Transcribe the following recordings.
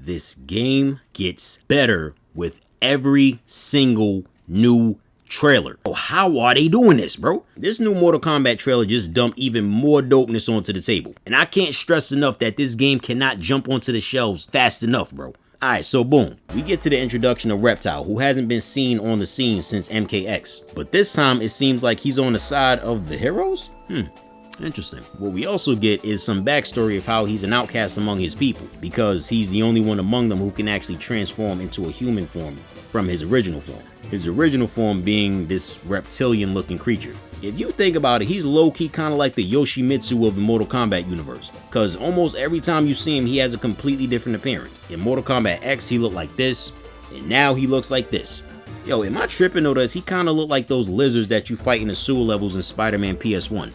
this game gets better with every single new trailer. Oh, how are they doing this, bro? This new Mortal Kombat trailer just dumped even more dopeness onto the table. And I can't stress enough that this game cannot jump onto the shelves fast enough, bro. Alright, so boom, we get to the introduction of Reptile, who hasn't been seen on the scene since MKX. But this time, it seems like he's on the side of the heroes? Interesting. What we also get is some backstory of how he's an outcast among his people, because he's the only one among them who can actually transform into a human form from his original form. His original form being this reptilian looking creature. If you think about it, he's low-key kind of like the Yoshimitsu of the Mortal Kombat universe, because almost every time you see him, he has a completely different appearance. In Mortal Kombat X, he looked like this, and now he looks like this. Yo, am I tripping, or does he kind of look like those lizards that you fight in the sewer levels in Spider-Man PS1?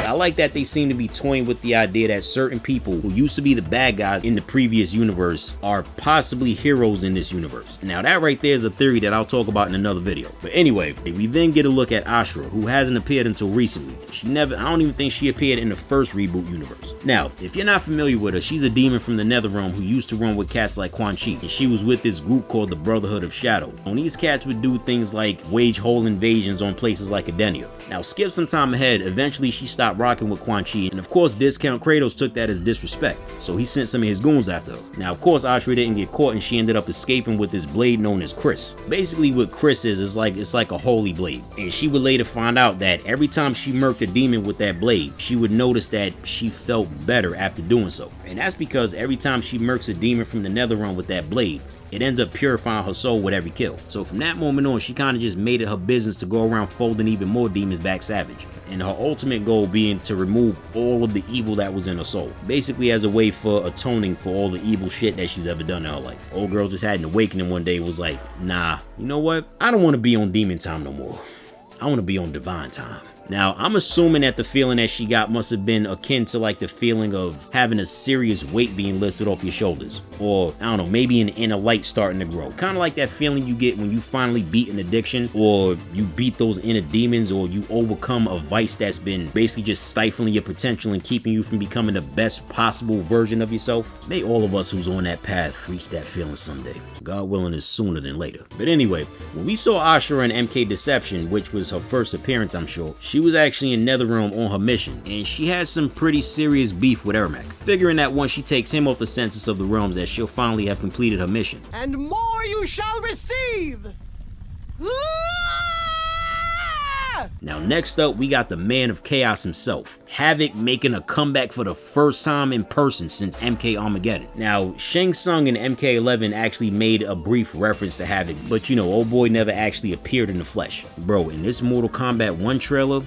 I like that they seem to be toying with the idea that certain people who used to be the bad guys in the previous universe are possibly heroes in this universe. Now that right there is a theory that I'll talk about in another video. But anyway, we then get a look at Ashrah, who hasn't appeared until recently. I don't even think she appeared in the first reboot universe. Now, if you're not familiar with her, she's a demon from the Netherrealm who used to run with cats like Quan Chi, and she was with this group called the Brotherhood of Shadow. And these cats would do things like wage whole invasions on places like Edenia. Now skip some time ahead, eventually she stopped rocking with Quan Chi, and of course Discount Kratos took that as disrespect, so he sent some of his goons after her. Now of course Ashrah didn't get caught, and she ended up escaping with this blade known as Chris. Basically what Chris is it's like a holy blade, and she would later find out that every time she murked a demon with that blade, she would notice that she felt better after doing so. And that's because every time she murks a demon from the Netherrealm with that blade, it ends up purifying her soul with every kill. So from that moment on, she kind of just made it her business to go around folding even more demons back savage. And her ultimate goal being to remove all of the evil that was in her soul. Basically as a way for atoning for all the evil shit that she's ever done in her life. Old girl just had an awakening one day, was like, nah, you know what? I don't want to be on demon time no more. I want to be on divine time. Now, I'm assuming that the feeling that she got must have been akin to like the feeling of having a serious weight being lifted off your shoulders. Or, I don't know, maybe an inner light starting to grow. Kind of like that feeling you get when you finally beat an addiction, or you beat those inner demons, or you overcome a vice that's been basically just stifling your potential and keeping you from becoming the best possible version of yourself. May all of us who's on that path reach that feeling someday. God willing, is sooner than later. But anyway, when we saw Ashrah in MK Deception, which was her first appearance, I'm sure, she was actually in Netherrealm on her mission, and she had some pretty serious beef with Ermac, figuring that once she takes him off the census of the realms that she'll finally have completed her mission. And more you shall receive! Now next up, we got the man of chaos himself, Havik, making a comeback for the first time in person since MK Armageddon. Now, Shang Tsung in MK11 actually made a brief reference to Havik, but you know, old boy never actually appeared in the flesh. Bro, in this Mortal Kombat 1 trailer,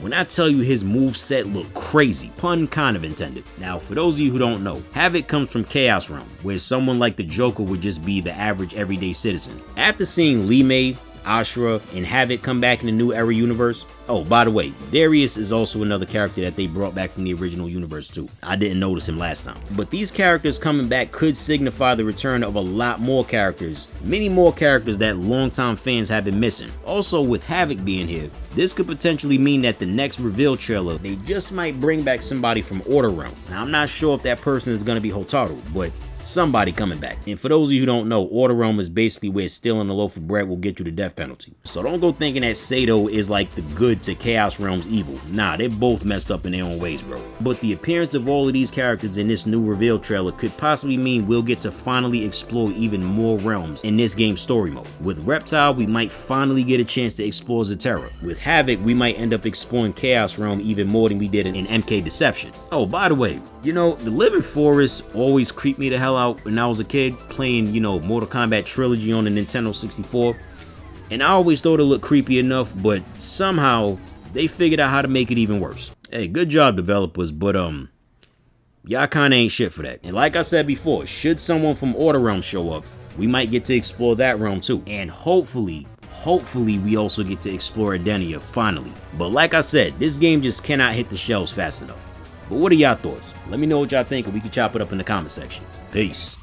when I tell you his moveset looked crazy, pun kind of intended. Now, for those of you who don't know, Havik comes from Chaos Realm, where someone like the Joker would just be the average everyday citizen. After seeing Li Mei, Ashrah, and Havik come back in the New Era universe. Oh, by the way, Darius is also another character that they brought back from the original universe too. I didn't notice him last time. But these characters coming back could signify the return of a lot more characters, many more characters that longtime fans have been missing. Also, with Havik being here, this could potentially mean that the next reveal trailer, they just might bring back somebody from Order Realm. Now, I'm not sure if that person is going to be Hotaru, but somebody coming back. And for those of you who don't know, Order Realm is basically where stealing a loaf of bread will get you the death penalty. So don't go thinking that Sato is like the good to Chaos Realm's evil. Nah, they're both messed up in their own ways, bro. But the appearance of all of these characters in this new reveal trailer could possibly mean we'll get to finally explore even more realms in this game's story mode. With Reptile, we might finally get a chance to explore Zaterra. With Havik, we might end up exploring Chaos Realm even more than we did in MK Deception. Oh, by the way, you know, the Living Forest always creeped me the hell out when I was a kid playing, you know, Mortal Kombat Trilogy on the Nintendo 64. And I always thought it looked creepy enough, but somehow they figured out how to make it even worse. Hey, good job, developers, but y'all kinda ain't shit for that. And like I said before, should someone from Order Realm show up, we might get to explore that realm too. And hopefully we also get to explore Edenia finally. But like I said, this game just cannot hit the shelves fast enough. But what are y'all thoughts? Let me know what y'all think and we can chop it up in the comment section. Peace.